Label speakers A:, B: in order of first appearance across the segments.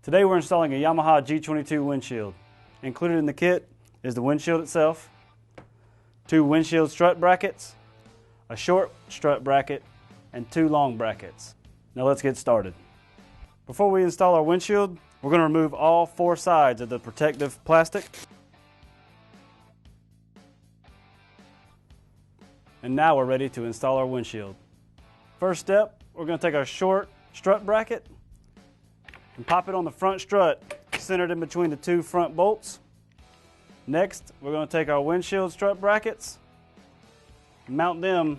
A: Today we're installing a Yamaha G-22 windshield. Included in the kit is the windshield itself, 2 windshield strut brackets, a short strut bracket, and 2 long brackets. Now let's get started. Before we install our windshield, we're going to remove all 4 sides of the protective plastic. And now we're ready to install our windshield. First step, we're going to take our short strut bracket and pop it on the front strut, centered in between the 2 front bolts. Next, we're going to take our windshield strut brackets and mount them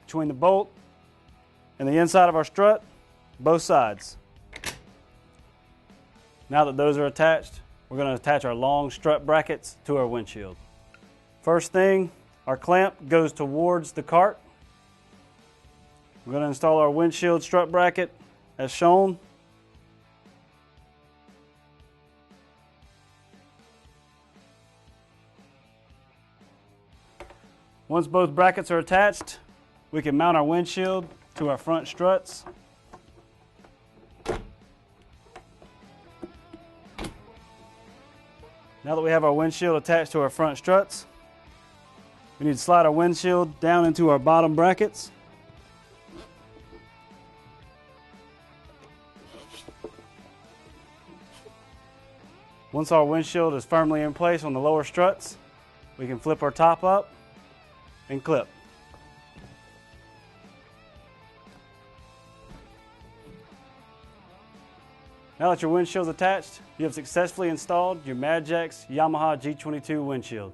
A: between the bolt and the inside of our strut, both sides. Now that those are attached, we're going to attach our long strut brackets to our windshield. First thing, our clamp goes towards the cart. We're going to install our windshield strut bracket as shown. Once both brackets are attached, we can mount our windshield to our front struts. Now that we have our windshield attached to our front struts, we need to slide our windshield down into our bottom brackets. Once our windshield is firmly in place on the lower struts, we can flip our top up and clip. Now that your windshield is attached, you have successfully installed your Madjax Yamaha G-22 windshield.